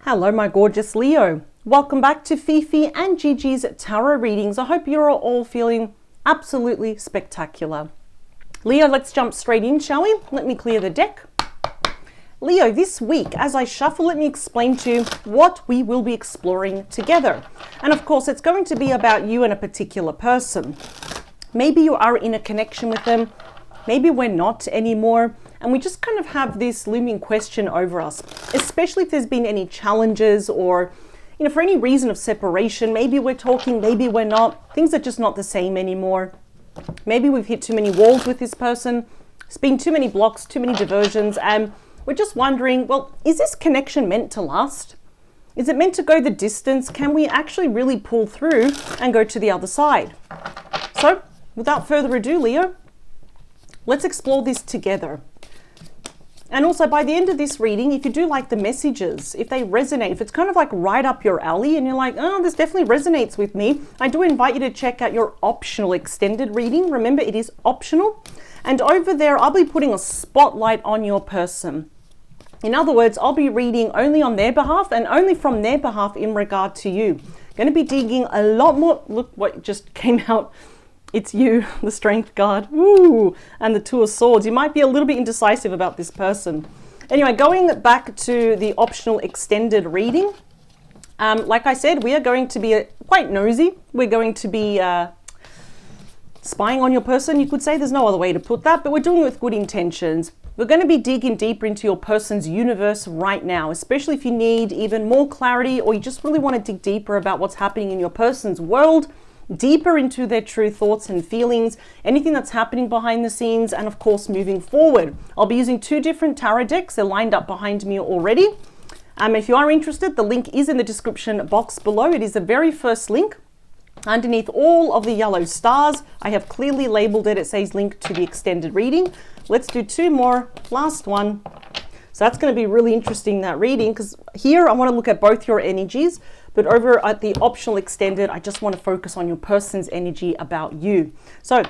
Hello, my gorgeous Leo. Welcome back to Fifi and Gigi's tarot readings. I hope you're all feeling absolutely spectacular. Leo, let's jump straight in, shall we? Let me clear the deck. Leo, this week, as I shuffle, let me explain to you what we will be exploring together. And of course, it's going to be about you and a particular person. Maybe you are in a connection with them. Maybe we're not anymore. And we just kind of have this looming question over us, especially if there's been any challenges or, for any reason of separation. Maybe we're talking, maybe we're not. Things are just not the same anymore. Maybe we've hit too many walls with this person. It's been too many blocks, too many diversions. And we're just wondering, well, is this connection meant to last? Is it meant to go the distance? Can we actually really pull through and go to the other side? So without further ado, Leo, let's explore this together. And also, by the end of this reading, if you do like the messages, if they resonate, if it's kind of like right up your alley and you're like, oh, this definitely resonates with me, I do invite you to check out your optional extended reading. Remember, it is optional. And over there, I'll be putting a spotlight on your person. In other words, I'll be reading only on their behalf and only from their behalf in regard to you. Going to be digging a lot more. Look what just came out. It's you, the Strength card, woo, and the Two of Swords. You might be a little bit indecisive about this person. Anyway, going back to the optional extended reading, like I said, we are going to be quite nosy. We're going to be spying on your person, you could say. There's no other way to put that, but we're doing it with good intentions. We're going to be digging deeper into your person's universe right now, especially if you need even more clarity or you just really want to dig deeper about what's happening in your person's world, deeper into their true thoughts and feelings, anything that's happening behind the scenes, and of course moving forward. I'll be using two different tarot decks. They're lined up behind me already. If you are interested, the link is in the description box below. It is the very first link. Underneath all of the yellow stars, I have clearly labeled it. It says link to the extended reading. Let's do two more. Last one. So that's going to be really interesting, that reading, because here I want to look at both your energies, but over at the optional extended, I just want to focus on your person's energy about you. So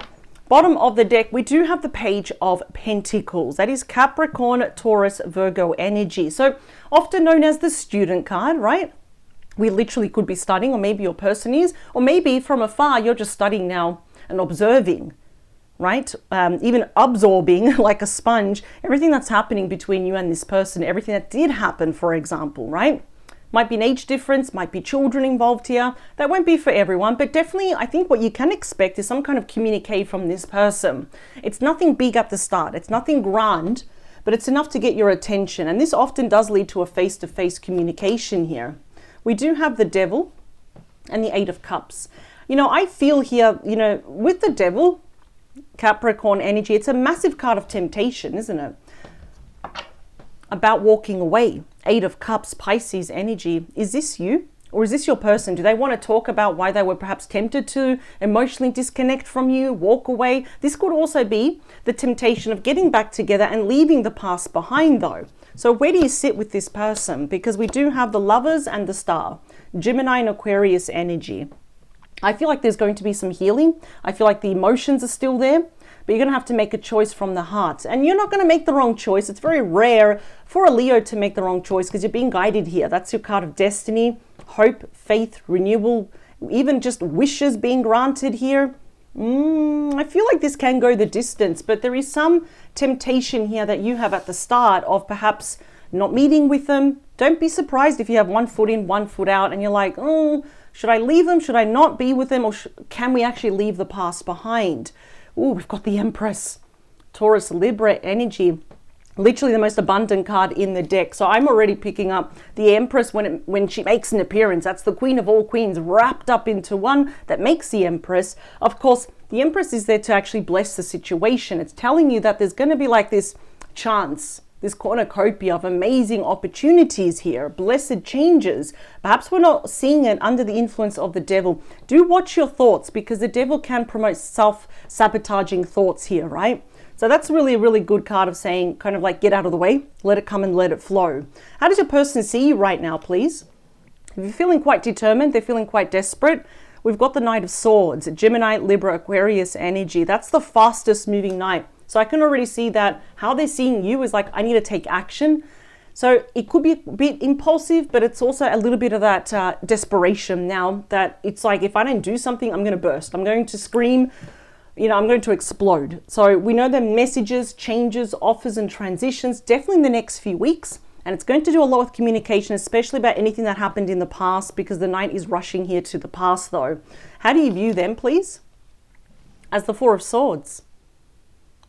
bottom of the deck, we do have the Page of Pentacles. That is Capricorn, Taurus, Virgo energy. So often known as the student card, right? We literally could be studying, or maybe your person is, or maybe from afar, you're just studying now and observing, right? Even absorbing like a sponge, everything that's happening between you and this person, everything that did happen, for example, right? Might be an age difference, might be children involved here. That won't be for everyone, but definitely I think what you can expect is some kind of communique from this person. It's nothing big at the start. It's nothing grand, but it's enough to get your attention. And this often does lead to a face-to-face communication here. We do have the Devil and the Eight of Cups. I feel here, with the Devil, Capricorn energy, it's a massive card of temptation, isn't it? About walking away. Eight of Cups, Pisces energy. Is this you? Or is this your person? Do they want to talk about why they were perhaps tempted to emotionally disconnect from you, walk away? This could also be the temptation of getting back together and leaving the past behind, though. So where do you sit with this person? Because we do have the Lovers and the Star, Gemini and Aquarius energy. I feel like there's going to be some healing. I feel like the emotions are still there, but you're going to have to make a choice from the heart. And you're not going to make the wrong choice. It's very rare for a Leo to make the wrong choice because you're being guided here. That's your card of destiny, hope, faith, renewal, even just wishes being granted here. I feel like this can go the distance, but there is some temptation here that you have at the start of perhaps not meeting with them. Don't be surprised if you have one foot in, one foot out, and you're like, oh, should I leave them? Should I not be with them? Or can we actually leave the past behind? Oh, we've got the Empress, Taurus, Libra energy. Literally the most abundant card in the deck. So I'm already picking up the Empress when she makes an appearance. That's the Queen of all queens wrapped up into one that makes the Empress. Of course, the Empress is there to actually bless the situation. It's telling you that there's going to be like this chance, this cornucopia of amazing opportunities here, blessed changes. Perhaps we're not seeing it under the influence of the Devil. Do watch your thoughts, because the Devil can promote self-sabotaging thoughts here, right? So that's really a really good card of saying, kind of like, get out of the way, let it come and let it flow. How does your person see you right now, please? If you're feeling quite determined, they're feeling quite desperate, we've got the Knight of Swords, Gemini, Libra, Aquarius energy. That's the fastest moving knight. So I can already see that how they're seeing you is like, I need to take action. So it could be a bit impulsive, but it's also a little bit of that desperation now that it's like, if I don't do something, I'm going to burst. I'm going to scream, you know, I'm going to explode. So we know the messages, changes, offers and transitions definitely in the next few weeks. And it's going to do a lot with communication, especially about anything that happened in the past, because the Knight is rushing here to the past though. How do you view them, please? As the Four of Swords.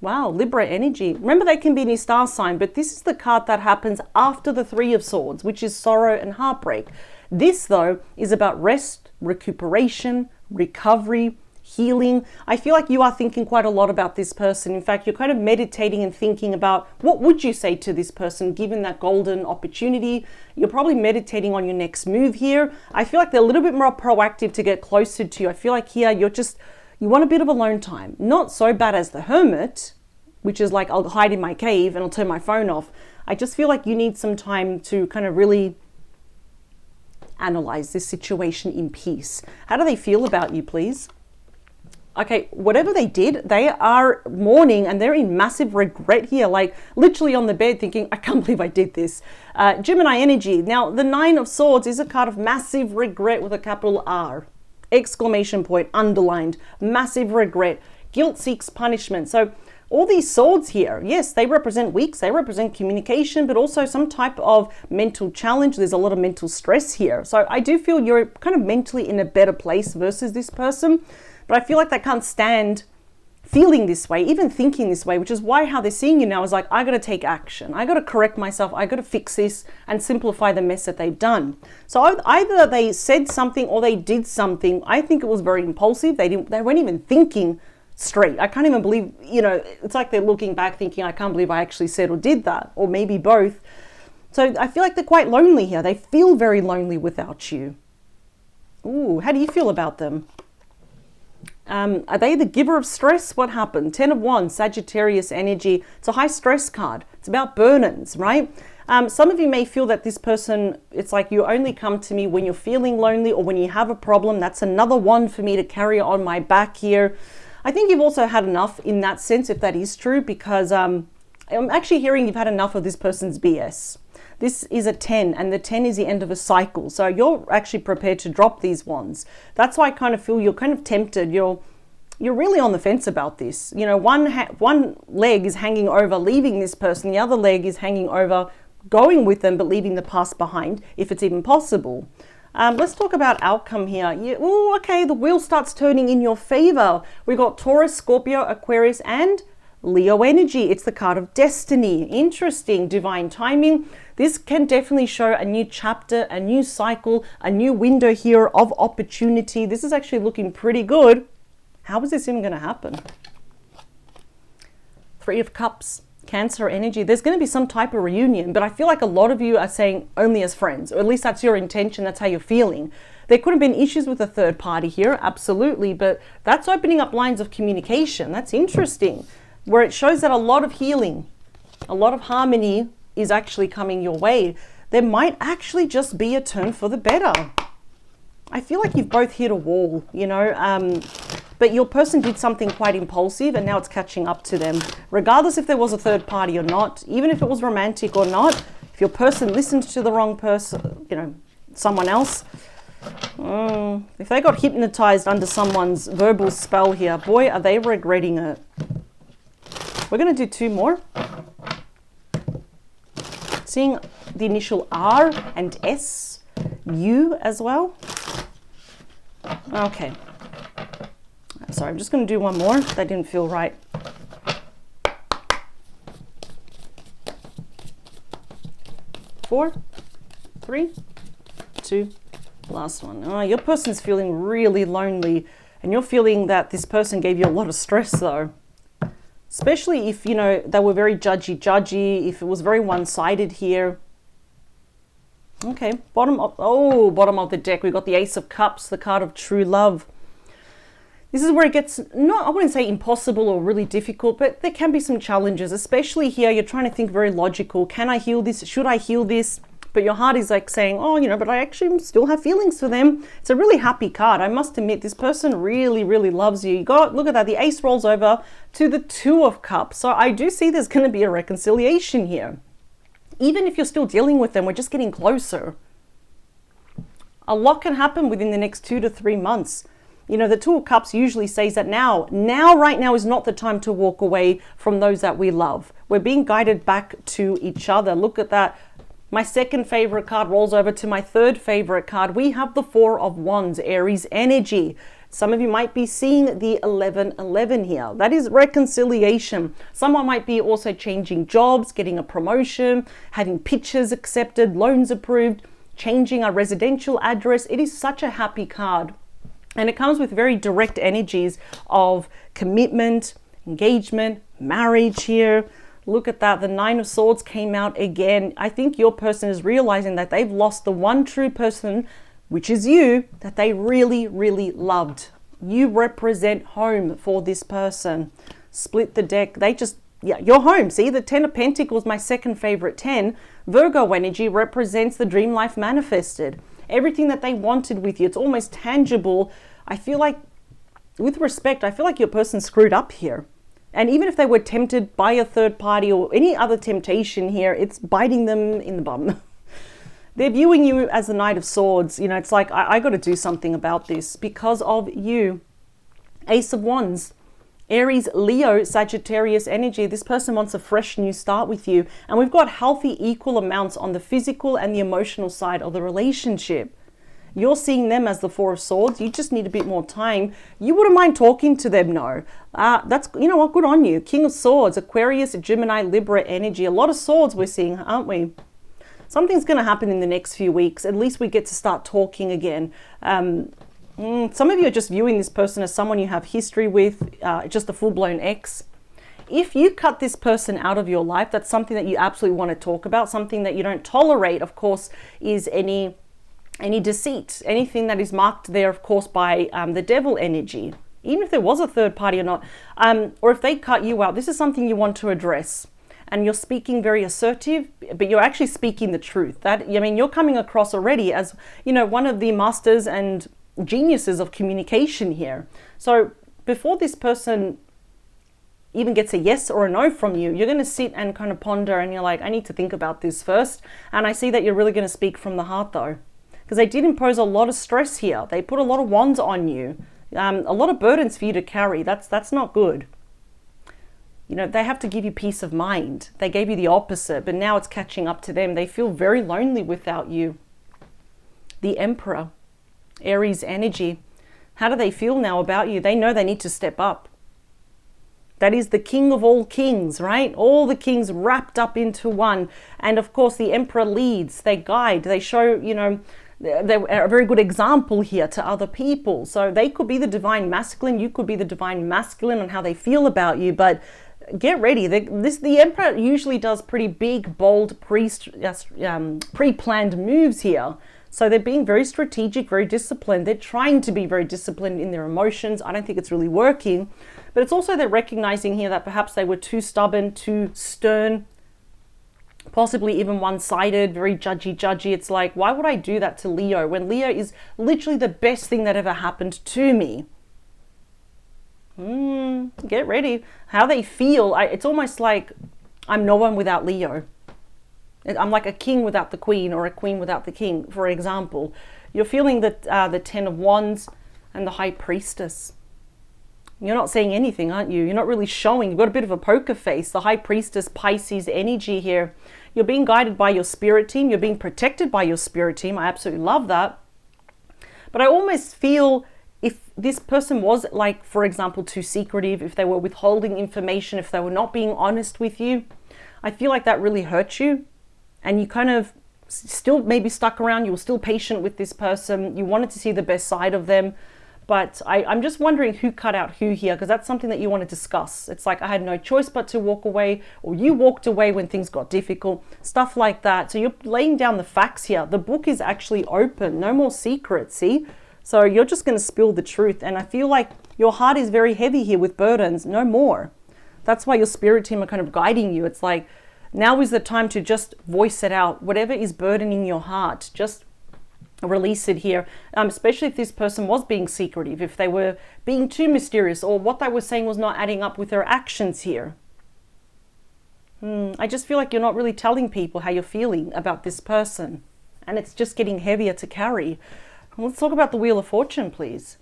Wow, Libra energy. Remember, they can be any star sign, but this is the card that happens after the Three of Swords, which is sorrow and heartbreak. This, though, is about rest, recuperation, recovery, healing. I feel like you are thinking quite a lot about this person. In fact, you're kind of meditating and thinking about what would you say to this person given that golden opportunity. You're probably meditating on your next move here. I feel like they're a little bit more proactive to get closer to you. I feel like here you want a bit of alone time. Not so bad as the Hermit, which is like, I'll hide in my cave and I'll turn my phone off. I just feel like you need some time to kind of really analyze this situation in peace. How do they feel about you, please? Okay, whatever they did, they are mourning and they're in massive regret here, like literally on the bed thinking, I can't believe I did this. Gemini energy. Now, the Nine of Swords is a card of massive regret with a capital R. Exclamation point, underlined, massive regret. Guilt seeks punishment. So all these swords here, yes, they represent weeks, they represent communication, but also some type of mental challenge. There's a lot of mental stress here. So I do feel you're kind of mentally in a better place versus this person. But I feel like they can't stand feeling this way, even thinking this way, which is why how they're seeing you now is like, I got to take action. I got to correct myself. I got to fix this and simplify the mess that they've done. So either they said something or they did something. I think it was very impulsive. They weren't even thinking straight. I can't even believe, you know, it's like they're looking back thinking, I can't believe I actually said or did that, or maybe both. So I feel like they're quite lonely here. They feel very lonely without you. Ooh, how do you feel about them? Are they the giver of stress? What happened? 10 of Wands, Sagittarius energy. It's a high stress card. It's about burn-ins, right? Some of you may feel that this person, it's like you only come to me when you're feeling lonely or when you have a problem. That's another one for me to carry on my back here. I think you've also had enough in that sense, if that is true, because I'm actually hearing you've had enough of this person's BS. This is a 10 and the 10 is the end of a cycle. So you're actually prepared to drop these wands. That's why I kind of feel you're kind of tempted. You're really on the fence about this. You know, one leg is hanging over leaving this person. The other leg is hanging over going with them, but leaving the past behind, if it's even possible. Let's talk about outcome here. Okay, the wheel starts turning in your favor. We got Taurus, Scorpio, Aquarius, and Leo energy. It's the card of destiny. Interesting. Divine timing. This can definitely show a new chapter, a new cycle, a new window here of opportunity. This is actually looking pretty good. How is this even going to happen? Three of Cups, Cancer energy. There's going to be some type of reunion, but I feel like a lot of you are saying only as friends, or at least that's your intention. That's how you're feeling. There could have been issues with a third party here, absolutely, but that's opening up lines of communication. That's interesting, where it shows that a lot of healing, a lot of harmony is actually coming your way. There might actually just be a turn for the better. I feel like you've both hit a wall, you know, but your person did something quite impulsive and now it's catching up to them. Regardless if there was a third party or not, even if it was romantic or not, if your person listened to the wrong person, you know, someone else, if they got hypnotized under someone's verbal spell here, boy, are they regretting it. We're going to do two more. Seeing the initial R and S, U as well. Okay. Sorry, I'm just going to do one more. That didn't feel right. Four, three, two, last one. Oh, your person's feeling really lonely, and you're feeling that this person gave you a lot of stress though. Especially if, you know, they were very judgy, if it was very one-sided here. Okay, bottom of the deck, we've got the Ace of Cups, the card of true love. This is where it gets, not, I wouldn't say impossible or really difficult, but there can be some challenges, especially here. You're trying to think very logical. Can I heal this? Should I heal this? But your heart is like saying, oh, you know, but I actually still have feelings for them. It's a really happy card. I must admit, this person really, really loves you. You got, look at that. The Ace rolls over to the Two of Cups. So I do see there's going to be a reconciliation here. Even if you're still dealing with them, we're just getting closer. A lot can happen within the next 2 to 3 months. You know, the Two of Cups usually says that right now is not the time to walk away from those that we love. We're being guided back to each other. Look at that. My second favorite card rolls over to my third favorite card. We have the Four of Wands, Aries energy. Some of you might be seeing the 1111 here. That is reconciliation. Someone might be also changing jobs, getting a promotion, having pitches accepted, loans approved, changing a residential address. It is such a happy card. And it comes with very direct energies of commitment, engagement, marriage here. Look at that. The Nine of Swords came out again. I think your person is realizing that they've lost the one true person, which is you, that they really, really loved. You represent home for this person. Split the deck. You're home. See, the Ten of Pentacles, my second favorite 10. Virgo energy represents the dream life manifested. Everything that they wanted with you. It's almost tangible. I feel like, with respect, I feel like your person screwed up here. And even if they were tempted by a third party or any other temptation here, it's biting them in the bum. They're viewing you as the Knight of Swords. You know, it's like, I got to do something about this because of you. Ace of Wands. Aries, Leo, Sagittarius energy. This person wants a fresh new start with you. And we've got healthy equal amounts on the physical and the emotional side of the relationship. You're seeing them as the Four of Swords. You just need a bit more time. You wouldn't mind talking to them, no. That's, you know what, good on you. King of Swords, Aquarius, Gemini, Libra energy. A lot of swords we're seeing, aren't we? Something's going to happen in the next few weeks. At least we get to start talking again. Some of you are just viewing this person as someone you have history with, just a full-blown ex. If you cut this person out of your life, that's something that you absolutely want to talk about. Something that you don't tolerate, of course, is any deceit, anything that is marked there, of course, by the devil energy. Even if there was a third party or not, or if they cut you out, this is something you want to address. And you're speaking very assertive, but you're actually speaking the truth. You're coming across already as, you know, one of the masters and geniuses of communication here. So before this person even gets a yes or a no from you, you're going to sit and kind of ponder, and you're like, I need to think about this first. And I see that you're really going to speak from the heart, though, because they did impose a lot of stress here. They put a lot of wands on you, a lot of burdens for you to carry. That's not good. You know, they have to give you peace of mind. They gave you the opposite, but now it's catching up to them. They feel very lonely without you. The Emperor, Aries energy. How do they feel now about you? They know they need to step up. That is the king of all kings, right? All the kings wrapped up into one. And of course, the Emperor leads, they guide, they show, you know, they're a very good example here to other people. So they could be the divine masculine. You could be the divine masculine on how they feel about you. But get ready. The Emperor usually does pretty big, bold, pre-planned moves here. So they're being very strategic, very disciplined. They're trying to be very disciplined in their emotions. I don't think it's really working. But it's also they're recognizing here that perhaps they were too stubborn, too stern, possibly even one-sided, very judgy. It's like, why would I do that to Leo when Leo is literally the best thing that ever happened to me? Get ready. How they feel, it's almost like I'm no one without Leo. I'm like a king without the queen, or a queen without the king, for example. You're feeling that the Ten of Wands and the High Priestess. You're not saying anything, aren't you? You're not really showing. You've got a bit of a poker face. The High Priestess, Pisces energy here. You're being guided by your spirit team. You're being protected by your spirit team. I absolutely love that. But I almost feel if this person was, like, for example, too secretive, if they were withholding information, if they were not being honest with you, I feel like that really hurt you. And you kind of still maybe stuck around. You were still patient with this person. You wanted to see the best side of them. But I'm just wondering who cut out who here, because that's something that you want to discuss. It's like I had no choice but to walk away, or you walked away when things got difficult, stuff like that. So you're laying down the facts here. The book is actually open. No more secrets, see? So you're just going to spill the truth. And I feel like your heart is very heavy here with burdens. No more. That's why your spirit team are kind of guiding you. It's like, now is the time to just voice it out. Whatever is burdening your heart, just release it here. Especially if this person was being secretive, if they were being too mysterious, or what they were saying was not adding up with their actions here. I just feel like you're not really telling people how you're feeling about this person. And it's just getting heavier to carry. Let's talk about the Wheel of Fortune, please.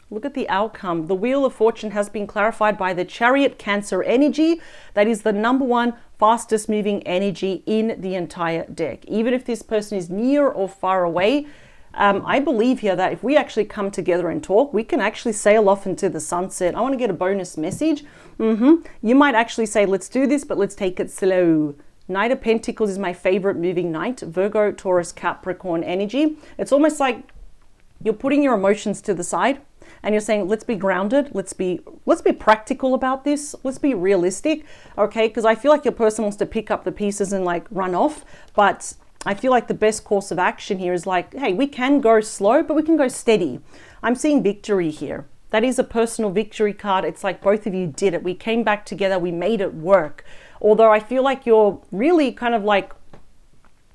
Look at the outcome. The Wheel of Fortune has been clarified by the Chariot Cancer energy. That is the #1 fastest moving energy in the entire deck. Even if this person is near or far away, I believe here that if we actually come together and talk, we can actually sail off into the sunset. I want to get a bonus message. You might actually say, let's do this, but let's take it slow. Knight of Pentacles is my favorite moving knight. Virgo, Taurus, Capricorn energy. It's almost like you're putting your emotions to the side and you're saying, let's be grounded. Let's be practical about this. Let's be realistic. Okay. Because I feel like your person wants to pick up the pieces and like run off. But I feel like the best course of action here is like, hey, we can go slow, but we can go steady. I'm seeing victory here. That is a personal victory card. It's like both of you did it. We came back together. We made it work. Although I feel like you're really kind of like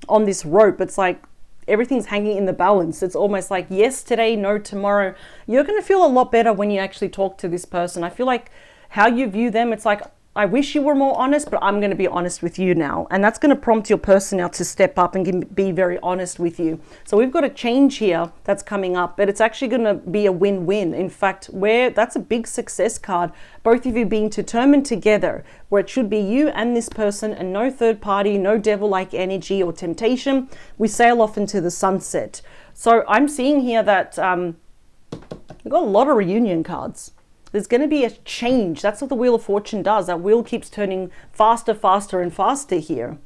on this rope. It's like everything's hanging in the balance. It's almost like yes today, no tomorrow. You're going to feel a lot better when you actually talk to this person. I feel like how you view them, it's like, I wish you were more honest, but I'm going to be honest with you now. And that's going to prompt your person now to step up and be very honest with you. So we've got a change here that's coming up, but it's actually going to be a win-win. In fact, that's a big success card. Both of you being determined together, where it should be you and this person and no third party, no devil-like energy or temptation. We sail off into the sunset. So I'm seeing here that we've got a lot of reunion cards. There's going to be a change. That's what the Wheel of Fortune does. That wheel keeps turning faster, faster, and faster here.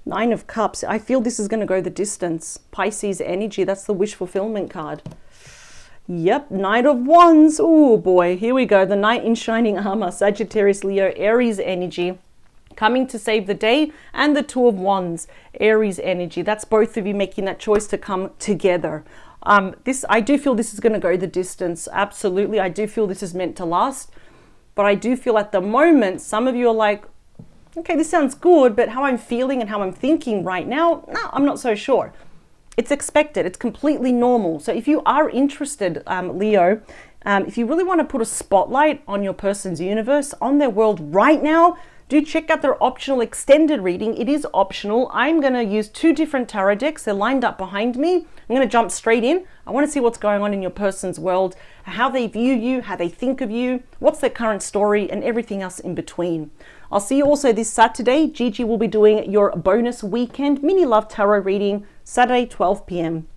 9 of Cups. I feel this is going to go the distance. Pisces energy. That's the wish fulfillment card. Yep. Knight of Wands. Oh boy. Here we go. The Knight in shining armor. Sagittarius, Leo, Aries energy. Coming to save the day. And the 2 of Wands. Aries energy. That's both of you making that choice to come together. I do feel this is going to go the distance. Absolutely. I do feel this is meant to last. But I do feel at the moment, some of you are like, okay, this sounds good, but how I'm feeling and how I'm thinking right now, no, I'm not so sure. It's expected. It's completely normal. So if you are interested, Leo, if you really want to put a spotlight on your person's universe, on their world right now, do check out their optional extended reading. It is optional. I'm going to use 2 different tarot decks. They're lined up behind me. I'm going to jump straight in. I want to see what's going on in your person's world, how they view you, how they think of you, what's their current story, and everything else in between. I'll see you also this Saturday. Gigi will be doing your bonus weekend mini love tarot reading, Saturday, 12 p.m.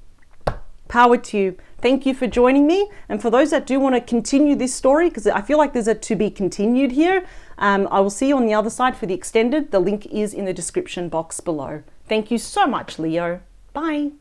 Power to you. Thank you for joining me. And for those that do want to continue this story, because I feel like there's a to be continued here, I will see you on the other side for the extended. The link is in the description box below. Thank you so much, Leo. Bye.